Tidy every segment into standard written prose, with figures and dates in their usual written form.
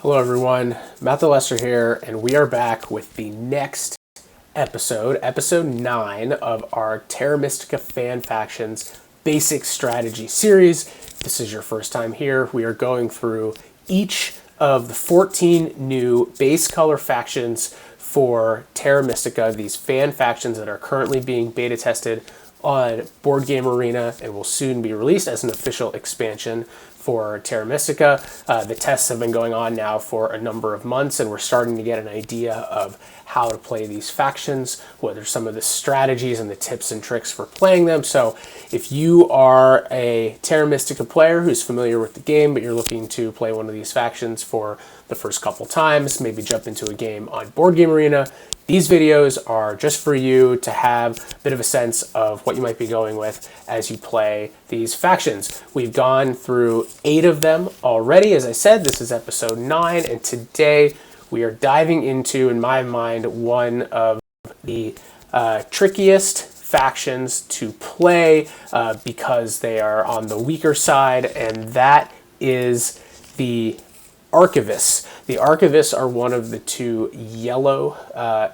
Hello everyone, Matt the Lester here, and we are back with the next episode, episode 9 of our Terra Mystica Fan Factions Basic Strategy series. If this is your first time here, we are going through each of the 14 new base color factions for Terra Mystica, these fan factions that are currently being beta tested on Board Game Arena and will soon be released as an official expansion for Terra Mystica. The tests have been going on now for a number of months, and we're starting to get an idea of how to play these factions, what are some of the strategies and the tips and tricks for playing them. So if you are a Terra Mystica player who's familiar with the game, but you're looking to play one of these factions for the first couple times, maybe jump into a game on Board Game Arena, these videos are just for you to have a bit of a sense of what you might be going with as you play these factions. We've gone through 8 of them already. As I said, this is episode 9, and today we are diving into, in my mind, one of the trickiest factions to play because they are on the weaker side, and that is the Archivists. The Archivists are one of the 2 yellow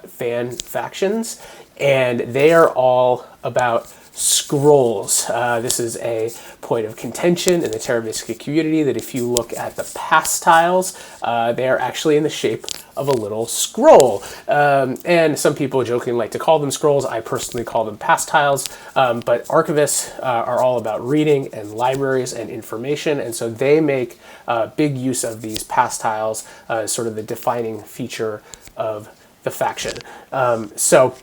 fan factions, and they are all about scrolls. This is a point of contention in the Terra Mystica community that if you look at the pass tiles, they are actually in the shape of a little scroll. And some people jokingly like to call them scrolls. I personally call them pass tiles. But archivists are all about reading and libraries and information, and so they make big use of these pass tiles as sort of the defining feature of the faction. So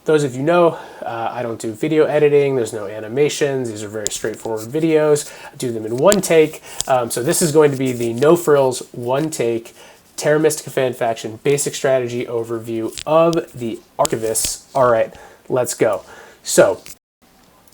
those of you know, I don't do video editing, there's no animations, these are very straightforward videos. I do them in one take. So this is going to be the no frills, one take Terra Mystica fan faction basic strategy overview of the Archivists. All right, let's go. So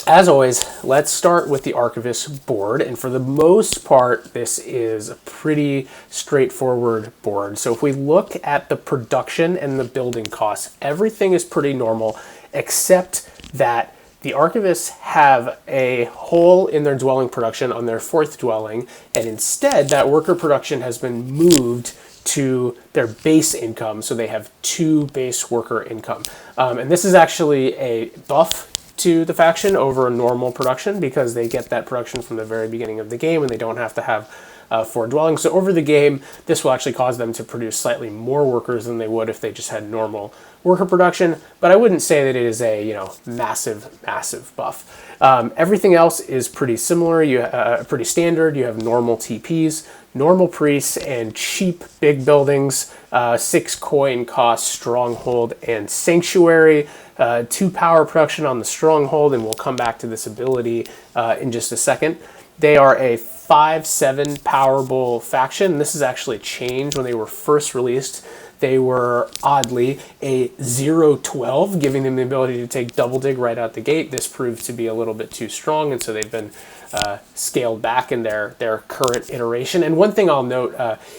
as always, let's start with the Archivist board, and for the most part, this is a pretty straightforward board. So if we look at the production and the building costs, everything is pretty normal, except that the Archivists have a hole in their dwelling production on their 4th dwelling, and instead that worker production has been moved to their base income, so they have 2 base worker income. And this is actually a buff to the faction over a normal production because they get that production from the very beginning of the game and they don't have to have 4 dwellings. So over the game, this will actually cause them to produce slightly more workers than they would if they just had normal worker production, but I wouldn't say that it is a massive buff. Everything else is pretty similar, pretty standard. You have normal TPs, normal priests, and cheap big buildings, 6 coin cost stronghold and sanctuary, 2 power production on the stronghold, and we'll come back to this ability in just a second. They are a 5/7 powerable faction. This has actually changed. When they were first released, they were oddly a 0/12, giving them the ability to take double dig right out the gate. This proved to be a little bit too strong, and so they've been scaled back in their current iteration. And one thing I'll note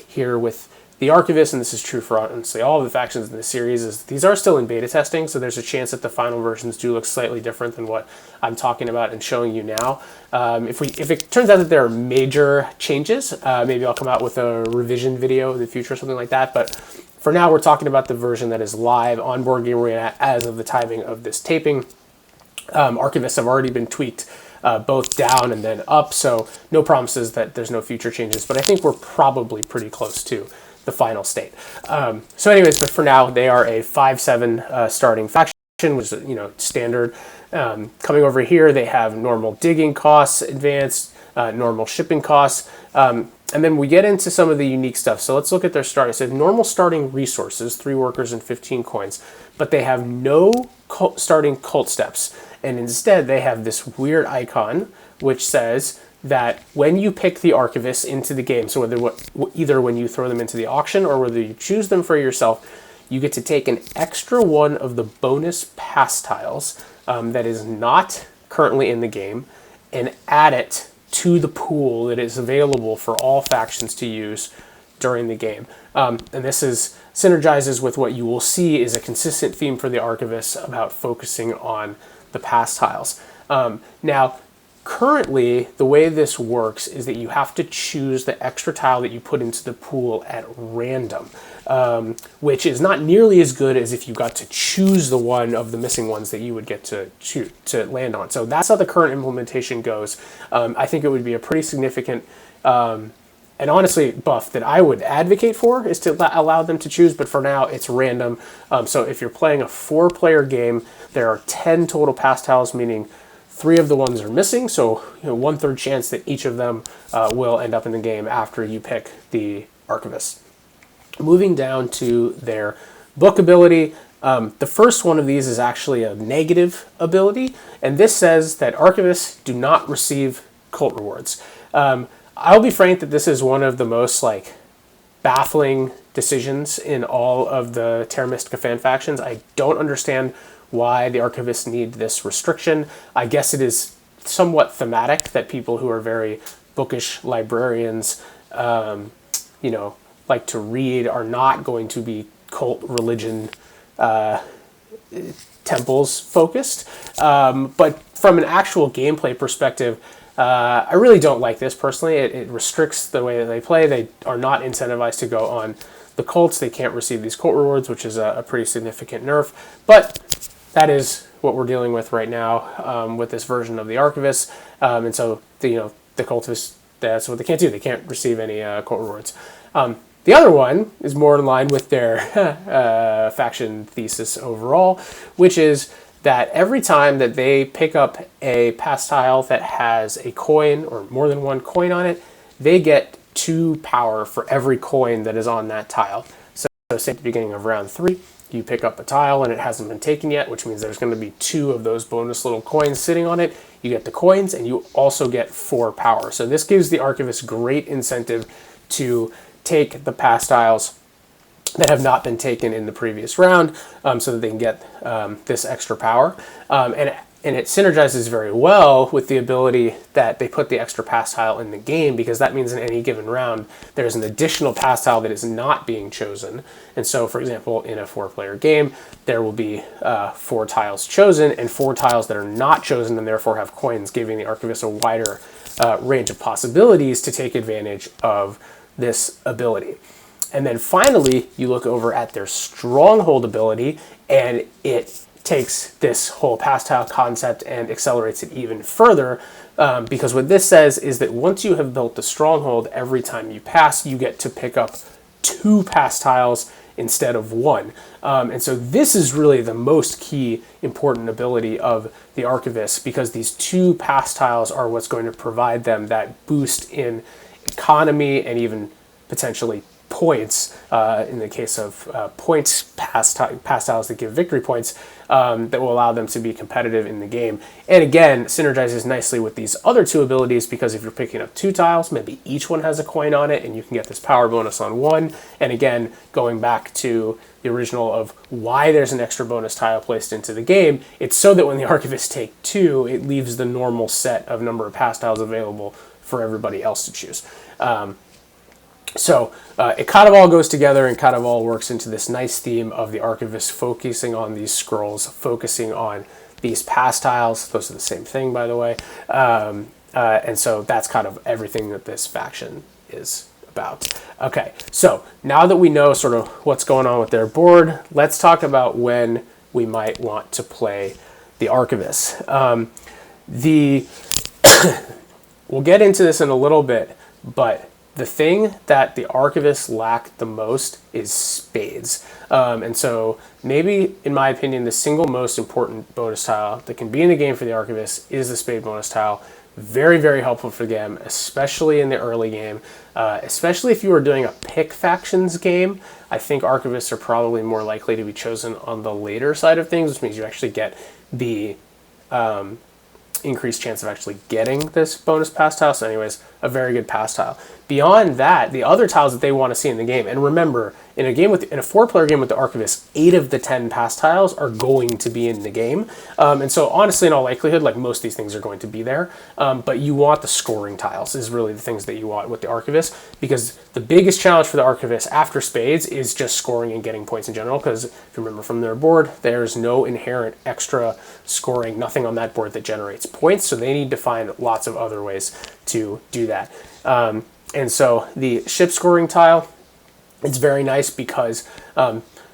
here with the Archivists, and this is true for honestly all of the factions in the series, is these are still in beta testing, so there's a chance that the final versions do look slightly different than what I'm talking about and showing you now. If it turns out that there are major changes, maybe I'll come out with a revision video in the future or something like that, but for now we're talking about the version that is live on Board Game Arena as of the timing of this taping. Archivists have already been tweaked both down and then up, so no promises that there's no future changes, but I think we're probably pretty close to the final state. So anyways, but for now, they are a 5/7 starting faction, which is standard. Coming over here, they have normal digging costs, advanced, normal shipping costs, and then we get into some of the unique stuff. So let's look at their start. It says normal starting resources, 3 workers and 15 coins, but they have no starting cult steps, and instead they have this weird icon which says that when you pick the Archivists into the game, so either when you throw them into the auction or whether you choose them for yourself, you get to take an extra one of the bonus pass tiles that is not currently in the game and add it to the pool that is available for all factions to use during the game. And this synergizes with what you will see is a consistent theme for the Archivists about focusing on the pass tiles. Now, Currently, the way this works is that you have to choose the extra tile that you put into the pool at random, which is not nearly as good as if you got to choose the one of the missing ones that you would get to land on. So that's how the current implementation goes. I think it would be a pretty significant and honestly buff that I would advocate for, is to allow them to choose, but for now it's random. So if you're playing a 4-player game, there are 10 total pass tiles, meaning 3 of the ones are missing, so 1/3 chance that each of them will end up in the game after you pick the Archivist. Moving down to their book ability, the first one of these is actually a negative ability, and this says that Archivists do not receive cult rewards. I'll be frank that this is one of the most baffling decisions in all of the Terra Mystica fan factions. I don't understand why the Archivists need this restriction. I guess it is somewhat thematic that people who are very bookish librarians, like to read, are not going to be cult religion temples focused. But from an actual gameplay perspective, I really don't like this personally. It restricts the way that they play. They are not incentivized to go on the cults. They can't receive these cult rewards, which is a pretty significant nerf. But that is what we're dealing with right now with this version of the Archivists. And so, the cultists, that's what they can't do. They can't receive any cult rewards. The other one is more in line with their faction thesis overall, which is that every time that they pick up a pass tile that has a coin or more than one coin on it, they get 2 power for every coin that is on that tile. So say at the beginning of round 3, you pick up a tile and it hasn't been taken yet, which means there's going to be 2 of those bonus little coins sitting on it. You get the coins and you also get 4 power. So this gives the Archivists great incentive to take the pass tiles that have not been taken in the previous round, so that they can get this extra power. And it synergizes very well with the ability that they put the extra pass tile in the game, because that means in any given round there's an additional pass tile that is not being chosen. And so, for example, in a 4-player game, there will be 4 tiles chosen and 4 tiles that are not chosen and therefore have coins, giving the Archivists a wider range of possibilities to take advantage of this ability. And then finally, you look over at their Stronghold ability, and it takes this whole pass tile concept and accelerates it even further, because what this says is that once you have built the Stronghold, every time you pass, you get to pick up 2 pass tiles instead of 1. And so this is really the most key important ability of the Archivists, because these 2 pass tiles are what's going to provide them that boost in economy and even potentially points, in the case of points pass tiles that give victory points, that will allow them to be competitive in the game. And again, synergizes nicely with these other 2 abilities, because if you're picking up 2 tiles, maybe each one has a coin on it and you can get this power bonus on 1. And again, going back to the original of why there's an extra bonus tile placed into the game, it's so that when the Archivists take 2, it leaves the normal set of number of pass tiles available for everybody else to choose. So it kind of all goes together and kind of all works into this nice theme of the Archivists focusing on these scrolls, focusing on these pass tiles. Those are the same thing, by the way. And so that's kind of everything that this faction is about. Okay, so now that we know sort of what's going on with their board, let's talk about when we might want to play the Archivists. We'll get into this in a little bit, but the thing that the Archivists lack the most is spades. And so maybe, in my opinion, the single most important bonus tile that can be in the game for the Archivists is the spade bonus tile. Very, very helpful for them, especially in the early game. Especially if you are doing a pick factions game, I think Archivists are probably more likely to be chosen on the later side of things, which means you actually get the increased chance of actually getting this bonus pass tile. So anyways, a very good pass tile. Beyond that, the other tiles that they want to see in the game, and remember, in a 4-player game with the Archivists, 8 of the 10 pass tiles are going to be in the game. And so honestly, in all likelihood, like most of these things are going to be there. But you want the scoring tiles is really the things that you want with the Archivists, because the biggest challenge for the Archivists after Spades is just scoring and getting points in general. Because if you remember from their board, there's no inherent extra scoring, nothing on that board that generates points. So they need to find lots of other ways to do that. And so the ship scoring tile, it's very nice because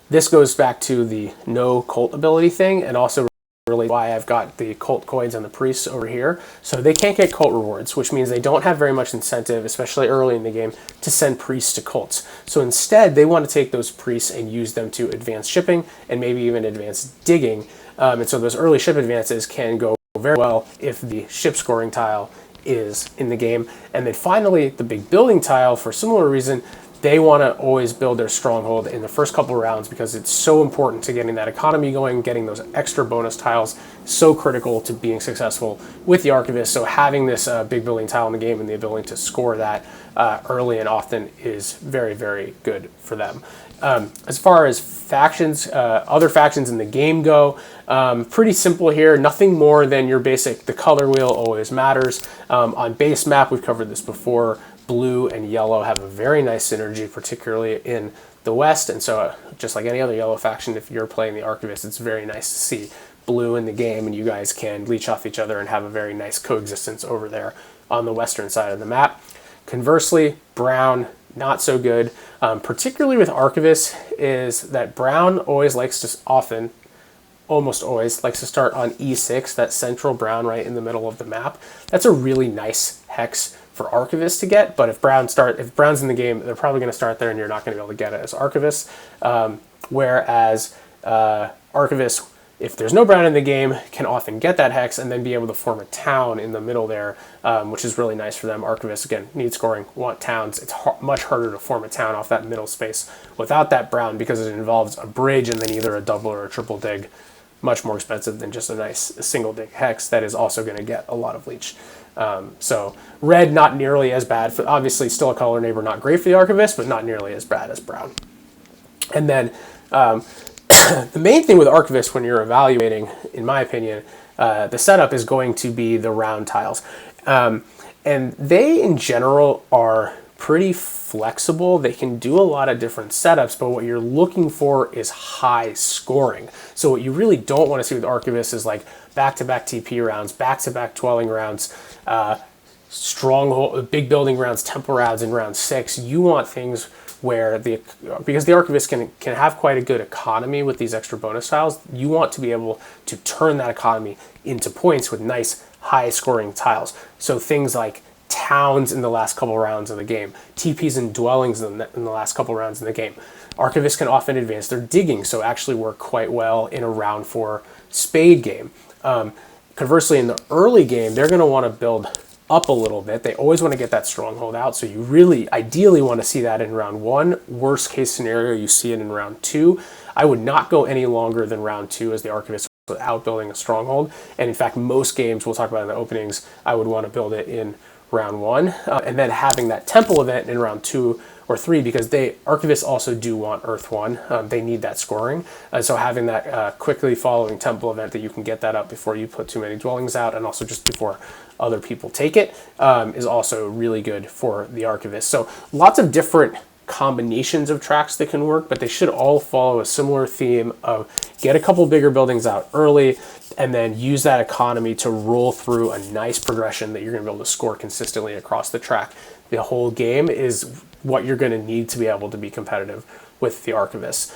this goes back to the no cult ability thing, and also really why I've got the cult coins and the priests over here. So they can't get cult rewards, which means they don't have very much incentive, especially early in the game, to send priests to cults. So instead, they want to take those priests and use them to advance shipping and maybe even advance digging. And so those early ship advances can go very well if the ship scoring tile is in the game. And then finally, the big building tile, for a similar reason, they want to always build their stronghold in the first couple of rounds because it's so important to getting that economy going, getting those extra bonus tiles, so critical to being successful with the Archivist. So having this big building tile in the game and the ability to score that early and often is very, very good for them. As far as factions, other factions in the game go, pretty simple here. Nothing more than your basic, the color wheel always matters. On base map, we've covered this before. Blue and yellow have a very nice synergy, particularly in the West. And so just like any other yellow faction, if you're playing the Archivist, it's very nice to see blue in the game and you guys can leech off each other and have a very nice coexistence over there on the western side of the map. Conversely, brown, not so good, particularly with Archivists, is that brown always likes to almost always likes to start on E6, that central brown right in the middle of the map. That's a really nice hex for Archivists to get, but if brown's in the game, they're probably going to start there and you're not going to be able to get it as Archivists. Whereas Archivists, if there's no brown in the game, can often get that hex and then be able to form a town in the middle there, which is really nice for them. Archivists, again, need scoring, want towns. It's much harder to form a town off that middle space without that brown because it involves a bridge and then either a double or a triple dig. Much more expensive than just a nice single dig hex that is also going to get a lot of leech. So red, not nearly as bad. Obviously, still a color neighbor, not great for the Archivist, but not nearly as bad as brown. And then the main thing with Archivist when you're evaluating, in my opinion, the setup is going to be the round tiles. And they, in general, are pretty flexible. They can do a lot of different setups, but what you're looking for is high scoring. So what you really don't want to see with Archivists is like back-to-back TP rounds, back-to-back dwelling rounds, stronghold, big building rounds, temple rounds in round 6. You want things where because the Archivist can have quite a good economy with these extra bonus tiles, you want to be able to turn that economy into points with nice high scoring tiles. So things like towns in the last couple rounds of the game, TPs and dwellings in the last couple rounds in the game. Archivists can often advance their digging, so actually work quite well in a round 4 spade game. Conversely, in the early game, they're going to want to build up a little bit. They always want to get that stronghold out, so you really ideally want to see that in round 1. Worst case scenario, you see it in round 2. I would not go any longer than round 2 as the Archivist without building a stronghold. And in fact, most games, we'll talk about in the openings, I would want to build it in round 1, and then having that temple event in round 2 or 3, because Archivists also do want Earth 1. They need that scoring. So having that quickly following temple event that you can get that up before you put too many dwellings out, and also just before other people take it, is also really good for the Archivists. So lots of different combinations of tracks that can work, but they should all follow a similar theme of get a couple bigger buildings out early and then use that economy to roll through a nice progression that you're going to be able to score consistently across the track. The whole game is what you're going to need to be able to be competitive with the Archivists.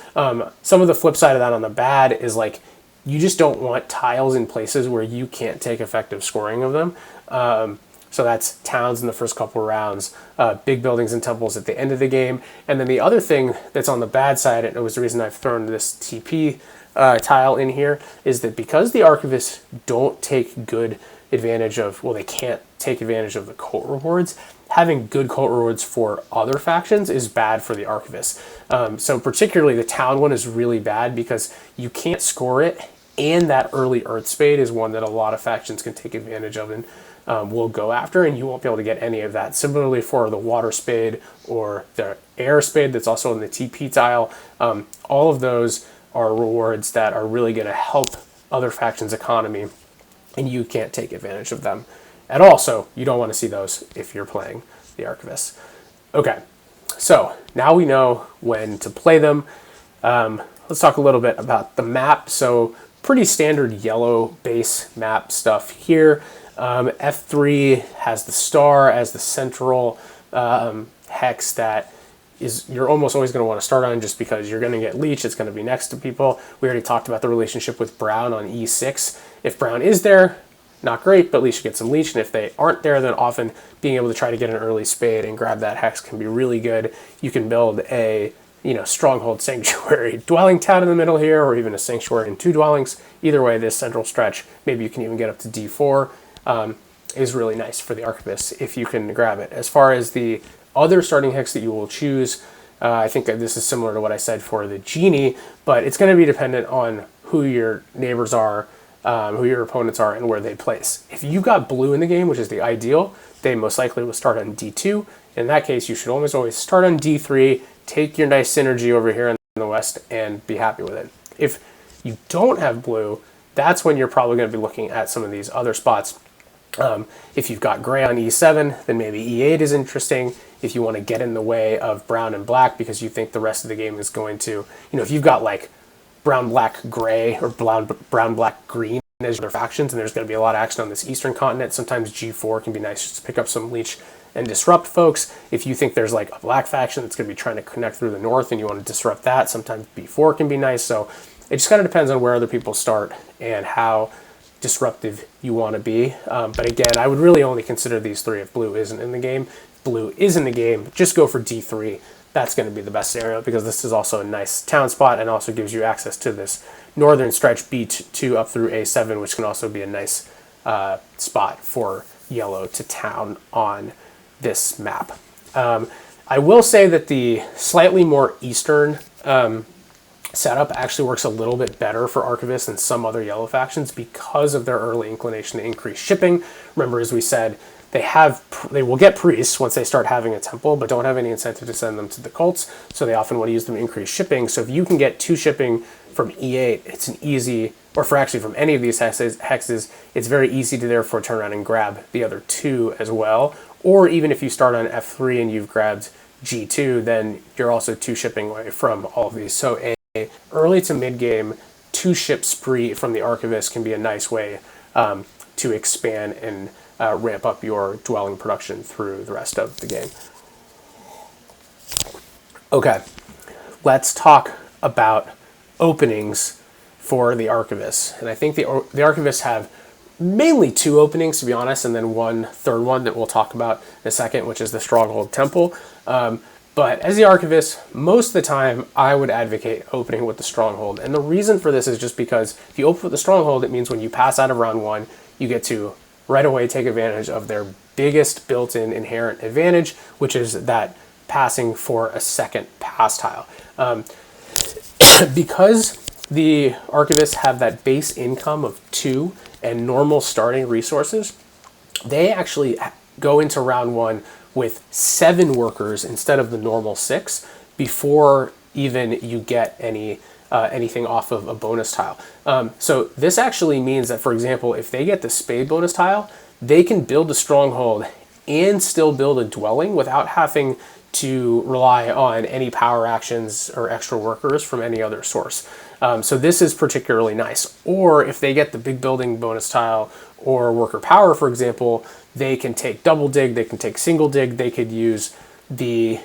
Some of the flip side of that on the bad is like you just don't want tiles in places where you can't take effective scoring of them. So that's towns in the first couple of rounds, big buildings and temples at the end of the game. And then the other thing that's on the bad side, and it was the reason I've thrown this TP tile in here, is that because the Archivists don't take good advantage of, well, they can't take advantage of the cult rewards, having good cult rewards for other factions is bad for the Archivists. So particularly the town one is really bad because you can't score it, and that early Earth Spade is one that a lot of factions can take advantage of. And will go after, and you won't be able to get any of that. Similarly for the water spade or the air spade that's also in the TP tile, all of those are rewards that are really going to help other factions' economy, and you can't take advantage of them at all. So you don't want to see those if you're playing the Archivists. Okay, so now we know when to play them. Let's talk a little bit about the map. So pretty standard yellow base map stuff here. F3 has the star as the central hex that you're almost always going to want to start on, just because you're going to get leech. It's going to be next to people. We already talked about the relationship with brown on E6. If brown is there, not great, but at least you get some leech. And if they aren't there, then often being able to try to get an early spade and grab that hex can be really good. You can build a stronghold sanctuary dwelling town in the middle here, or even a sanctuary and 2 dwellings. Either way, this central stretch, maybe you can even get up to D4, is really nice for the Archivists if you can grab it. As far as the other starting hex that you will choose, I think that this is similar to what I said for the Genie, but it's going to be dependent on who your neighbors are, who your opponents are, and where they place. If you've got blue in the game, which is the ideal, they most likely will start on D2. In that case, you should always start on D3, take your nice synergy over here in the west, and be happy with it. If you don't have blue, that's when you're probably going to be looking at some of these other spots. If you've got gray on E7, then maybe E8 is interesting if you want to get in the way of brown and black because you think the rest of the game is going to, if you've got like brown, black, gray, or brown, black, green as your factions, and there's going to be a lot of action on this eastern continent, sometimes G4 can be nice just to pick up some leech and disrupt folks. If you think there's like a black faction that's going to be trying to connect through the north and you want to disrupt that, sometimes B4 can be nice. So it just kind of depends on where other people start and how disruptive you want to be. But again, I would really only consider these 3 if blue isn't in the game. If blue is in the game, just go for D3. That's going to be the best scenario because this is also a nice town spot and also gives you access to this northern stretch B2 up through A7, which can also be a nice spot for yellow to town on this map. I will say that the slightly more eastern setup actually works a little bit better for Archivists than some other yellow factions because of their early inclination to increase shipping. Remember, as we said, they will get priests once they start having a temple, but don't have any incentive to send them to the cults, so they often want to use them to increase shipping. So if you can get 2 shipping from E8, it's an easy, or from any of these hexes, it's very easy to therefore turn around and grab the other 2 as well. Or even if you start on F3 and you've grabbed G2, then you're also 2 shipping away from all of these. So a early to mid game 2 ship spree from the Archivist can be a nice way to expand and ramp up your dwelling production through the rest of the game. Okay, let's talk about openings for the Archivists. And I think the Archivists have mainly 2 openings, to be honest, and then one third one that we'll talk about in a second, which is the Stronghold Temple. But as the Archivist, most of the time, I would advocate opening with the Stronghold. And the reason for this is just because if you open with the Stronghold, it means when you pass out of round 1, you get to right away take advantage of their biggest built-in inherent advantage, which is that passing for a second pass tile. Because the Archivists have that base income of 2 and normal starting resources, they actually go into round 1 with 7 workers instead of the normal 6 before even you get anything off of a bonus tile. So this actually means that, for example, if they get the spade bonus tile, they can build a stronghold and still build a dwelling without having to rely on any power actions or extra workers from any other source. So this is particularly nice. Or if they get the big building bonus tile or worker power, for example, they can take double dig, they can take single dig, they could use the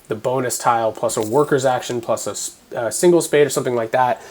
bonus tile plus a worker's action plus a single spade or something like that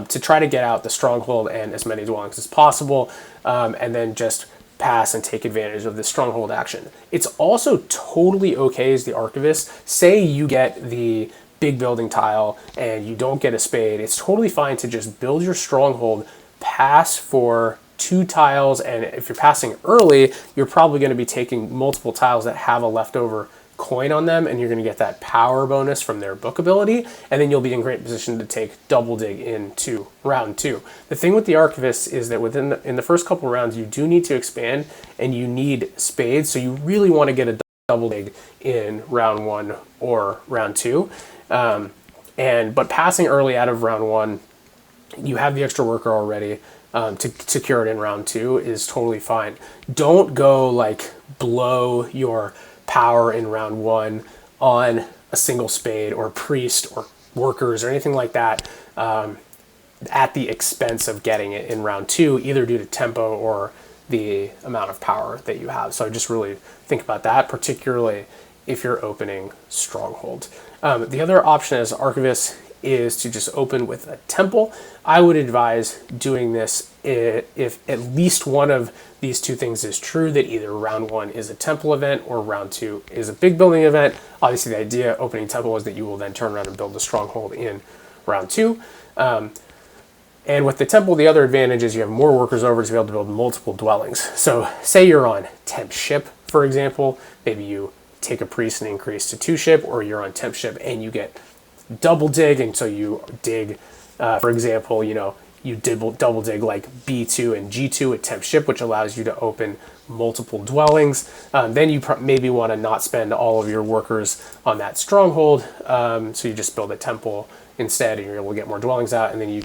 to try to get out the stronghold and as many dwellings as possible, and then just pass and take advantage of the stronghold action. It's also totally okay as the Archivist. Say you get the big building tile and you don't get a spade, it's totally fine to just build your stronghold, pass for 2 tiles, and if you're passing early, you're probably going to be taking multiple tiles that have a leftover coin on them, and you're going to get that power bonus from their book ability, and then you'll be in great position to take double dig into round 2. The thing with the Archivists is that in the first couple rounds, you do need to expand, and you need spades, so you really want to get a double dig in round 1 or round 2. But passing early out of round 1, you have the extra worker already. To secure it in round 2 is totally fine. Don't go like blow your power in round 1 on a single spade or priest or workers or anything like that at the expense of getting it in round 2, either due to tempo or the amount of power that you have. So just really think about that, particularly if you're opening Stronghold. The other option as Archivist is to just open with a temple. I would advise doing this if at least one of these two things is true, that either round 1 is a temple event or round 2 is a big building event. Obviously the idea opening temple is that you will then turn around and build a stronghold in round 2. And with the temple, the other advantage is you have more workers over to be able to build multiple dwellings. So say you're on temp ship, for example, maybe you take a priest and increase to 2 ship, or you're on temp ship and you get double dig, and so you dig, for example, you double dig like B2 and G2 at temp ship, which allows you to open multiple dwellings. Then you maybe want to not spend all of your workers on that stronghold, so you just build a temple instead, and you're able to get more dwellings out, and then you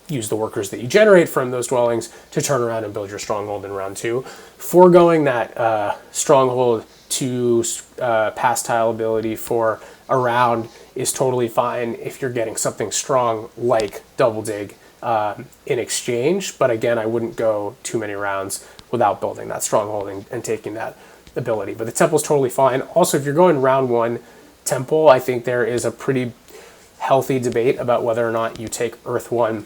use the workers that you generate from those dwellings to turn around and build your stronghold in round 2. Foregoing that stronghold to pass tile ability for a round is totally fine if you're getting something strong like double dig in exchange. But again, I wouldn't go too many rounds without building that stronghold and taking that ability. But the temple is totally fine. Also, if you're going round 1 temple, I think there is a pretty healthy debate about whether or not you take Earth 1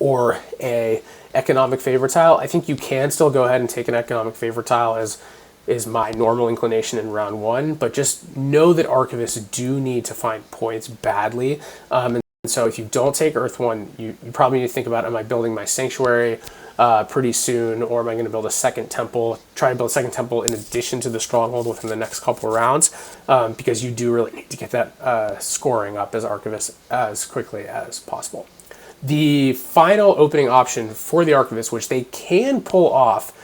or a economic favor tile. I think you can still go ahead and take an economic favor tile, as is my normal inclination in round 1, but just know that Archivists do need to find points badly. And so if you don't take Earth 1, you probably need to think about, am I building my sanctuary pretty soon, or am I going to build a second temple, try to build a second temple in addition to the stronghold within the next couple of rounds, because you do really need to get that scoring up as Archivist as quickly as possible. The final opening option for the Archivist, which they can pull off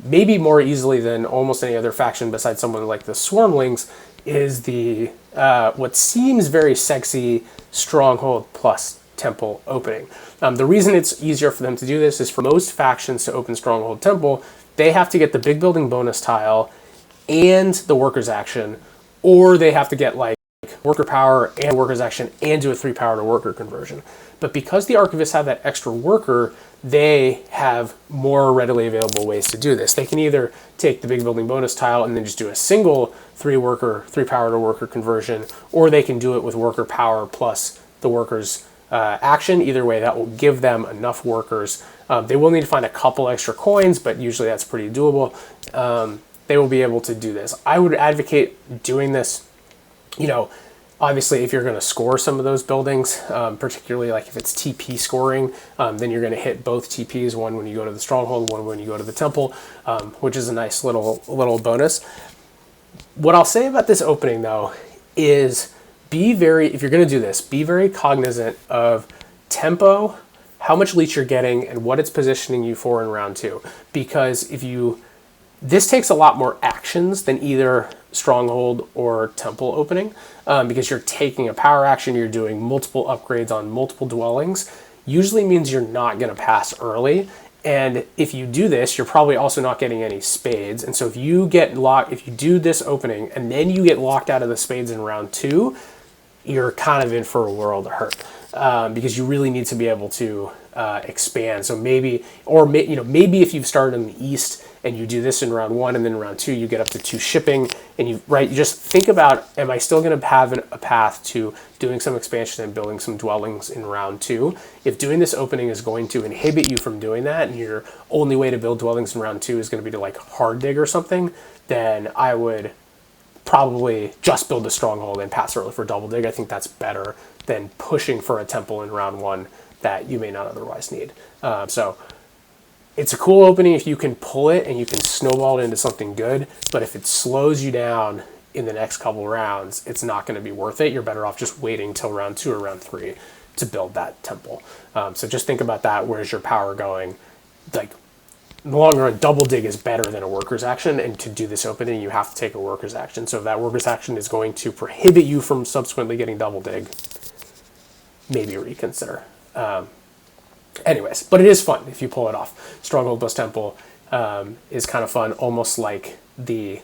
maybe more easily than almost any other faction besides someone like the Swarmlings, is the what seems very sexy stronghold plus temple opening. The reason it's easier for them to do this is for most factions to open stronghold temple, they have to get the big building bonus tile and the workers action, or they have to get like worker power and workers action and do a 3 power to worker conversion. But because the Archivists have that extra worker, they have more readily available ways to do this. They can either take the big building bonus tile and then just do a single 3 power to worker conversion, or they can do it with worker power plus the workers action. Either way, that will give them enough workers. They will need to find a couple extra coins, but usually that's pretty doable. They will be able to do this. I would advocate doing this, obviously, if you're going to score some of those buildings, particularly like if it's TP scoring, then you're going to hit both TPs, one when you go to the stronghold, one when you go to the temple, which is a nice little bonus. What I'll say about this opening, though, is if you're going to do this, be very cognizant of tempo, how much leech you're getting, and what it's positioning you for in round 2. Because this takes a lot more actions than either stronghold or temple opening, because you're taking a power action, you're doing multiple upgrades on multiple dwellings, usually means you're not going to pass early. And if you do this, you're probably also not getting any spades. And so if you do this opening and then you get locked out of the spades in round 2, you're kind of in for a world of hurt, because you really need to be able to expand. So maybe if you've started in the east and you do this in round 1 and then in round 2 you get up to 2 shipping, and you just think about, am I still going to have a path to doing some expansion and building some dwellings in round 2? If doing this opening is going to inhibit you from doing that, and your only way to build dwellings in round 2 is going to be to like hard dig or something, then I would probably just build a stronghold and pass early for double dig. I think that's better than pushing for a temple in round 1 that you may not otherwise need. So it's a cool opening if you can pull it and you can snowball it into something good, but if it slows you down in the next couple rounds, it's not going to be worth it. You're better off just waiting till round 2 or round 3 to build that temple. So just think about that. Where's your power going? Like, in the long run, double dig is better than a worker's action, and to do this opening, you have to take a worker's action. So if that worker's action is going to prohibit you from subsequently getting double dig, maybe reconsider. Anyways, but it is fun if you pull it off. Stronghold plus temple is kind of fun, almost like the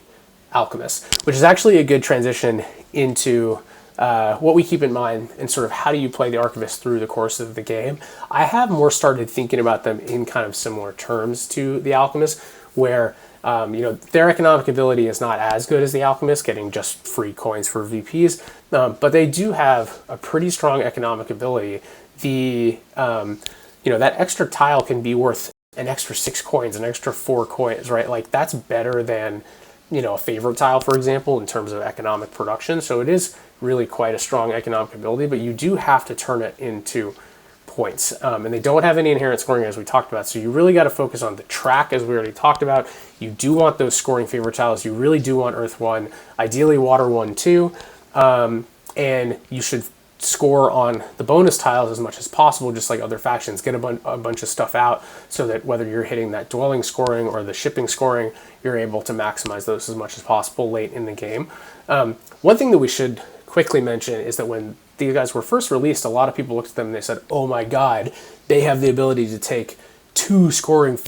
Alchemist, which is actually a good transition into what we keep in mind and sort of how do you play the Archivist through the course of the game. I have more started thinking about them in kind of similar terms to the Alchemist, where their economic ability is not as good as the Alchemist, getting just free coins for VPs, but they do have a pretty strong economic ability. That extra tile can be worth an extra 6 coins, an extra 4 coins, right? Like, that's better than, a favorite tile, for example, in terms of economic production. So it is really quite a strong economic ability, but you do have to turn it into points. And they don't have any inherent scoring, as we talked about. So you really got to focus on the track, as we already talked about. You do want those scoring favorite tiles. You really do want Earth 1, ideally Water 1 too. And you should score on the bonus tiles as much as possible, just like other factions. Get a bunch of stuff out so that whether you're hitting that dwelling scoring or the shipping scoring, you're able to maximize those as much as possible late in the game. One thing that we should quickly mention is that when these guys were first released, a lot of people looked at them and they said, oh my god, they have the ability to take 2 scoring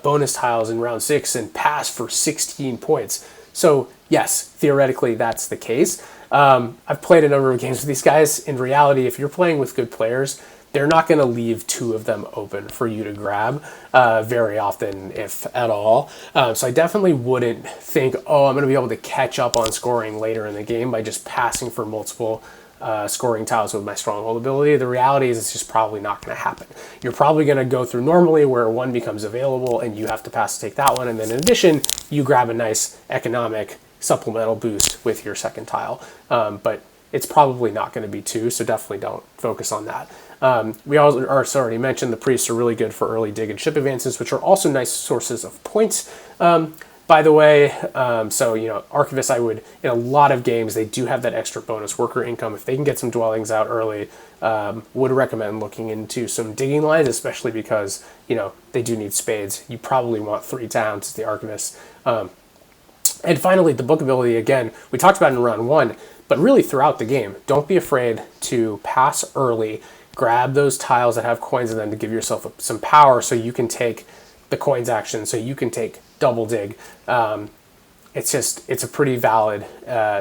bonus tiles in round 6 and pass for 16 points. So yes, theoretically that's the case. I've played a number of games with these guys. In reality, if you're playing with good players, they're not going to leave 2 of them open for you to grab very often, if at all. So I definitely wouldn't think, I'm going to be able to catch up on scoring later in the game by just passing for multiple scoring tiles with my stronghold ability. The reality is it's just probably not going to happen. You're probably going to go through normally where 1 becomes available and you have to pass to take that one. And then in addition, you grab a nice economic supplemental boost with your second tile. But it's probably not going to be 2, so definitely don't focus on that. We also already mentioned the priests are really good for early dig and ship advances, which are also nice sources of points. By the way, Archivists, I would, in a lot of games, they do have that extra bonus worker income. If they can get some dwellings out early, would recommend looking into some digging lines, especially because, they do need spades. You probably want 3 towns as the Archivists. And finally, the book ability, again, we talked about in round 1, but really throughout the game, don't be afraid to pass early, grab those tiles that have coins in them to give yourself some power so you can take the coins action, so you can take double dig. It's a pretty valid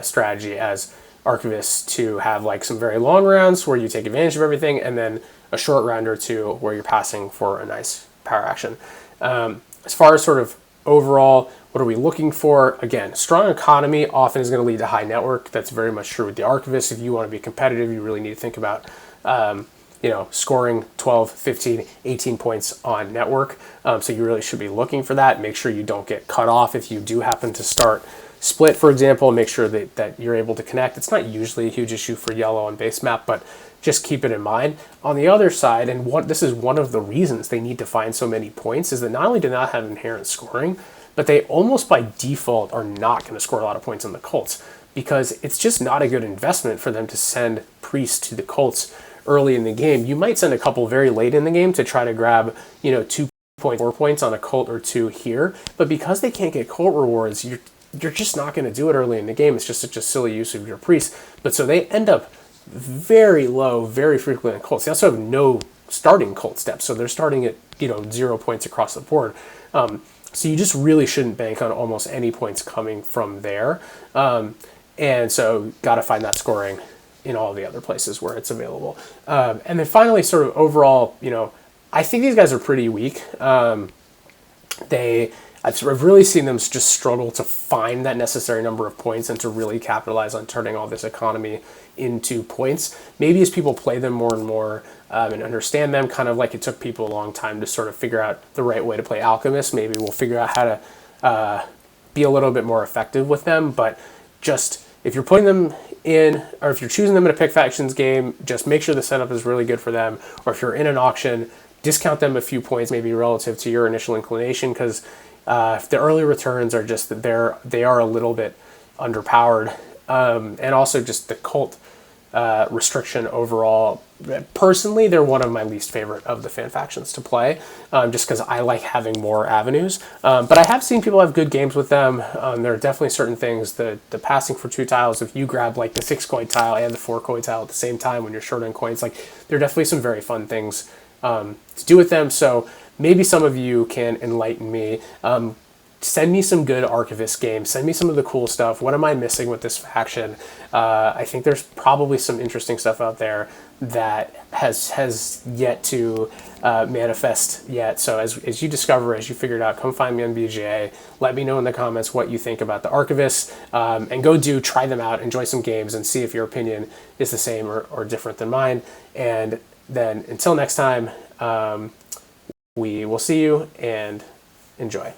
strategy as Archivists to have like some very long rounds where you take advantage of everything, and then a short round or 2 where you're passing for a nice power action. As far as sort of overall, what are we looking for? Again, strong economy often is going to lead to high network. That's very much true with the Archivists. If you want to be competitive, you really need to think about scoring 12, 15, 18 points on network. So you really should be looking for that. Make sure you don't get cut off if you do happen to start split, for example. Make sure that you're able to connect. It's not usually a huge issue for yellow on base map, but just keep it in mind. On the other side, and this is one of the reasons they need to find so many points, is that not only do they not have inherent scoring, but they almost by default are not going to score a lot of points on the cults, because it's just not a good investment for them to send priests to the cults early in the game. You might send a couple very late in the game to try to grab 2 points, 4 points on a cult or 2 here, but because they can't get cult rewards, you're just not going to do it early in the game. It's just such a silly use of your priests. But so they end up very low very frequently in cults. They also have no starting cult steps, so they're starting at 0 points across the board. So you just really shouldn't bank on almost any points coming from there. And so got to find that scoring in all the other places where it's available. And then finally, sort of overall, I think these guys are pretty weak. I've really seen them just struggle to find that necessary number of points and to really capitalize on turning all this economy into points. Maybe as people play them more and more and understand them, kind of like it took people a long time to sort of figure out the right way to play Alchemist, maybe we'll figure out how to be a little bit more effective with them. But just if you're putting them in, or if you're choosing them in a pick factions game, just make sure the setup is really good for them. Or if you're in an auction, discount them a few points, maybe relative to your initial inclination, because the early returns are just that they are a little bit underpowered, and also just the cult restriction overall. Personally, they're one of my least favorite of the fan factions to play, just because I like having more avenues. But I have seen people have good games with them. There are definitely certain things, the passing for 2 tiles, if you grab like the 6 coin tile and the 4 coin tile at the same time when you're short on coins, like there are definitely some very fun things to do with them. So maybe some of you can enlighten me. Send me some good Archivist games. Send me some of the cool stuff. What am I missing with this faction? I think there's probably some interesting stuff out there that has yet to manifest yet. So as you discover, as you figure it out, come find me on BGA. Let me know in the comments what you think about the Archivists, and try them out, enjoy some games, and see if your opinion is the same or different than mine. And then until next time, we will see you and enjoy.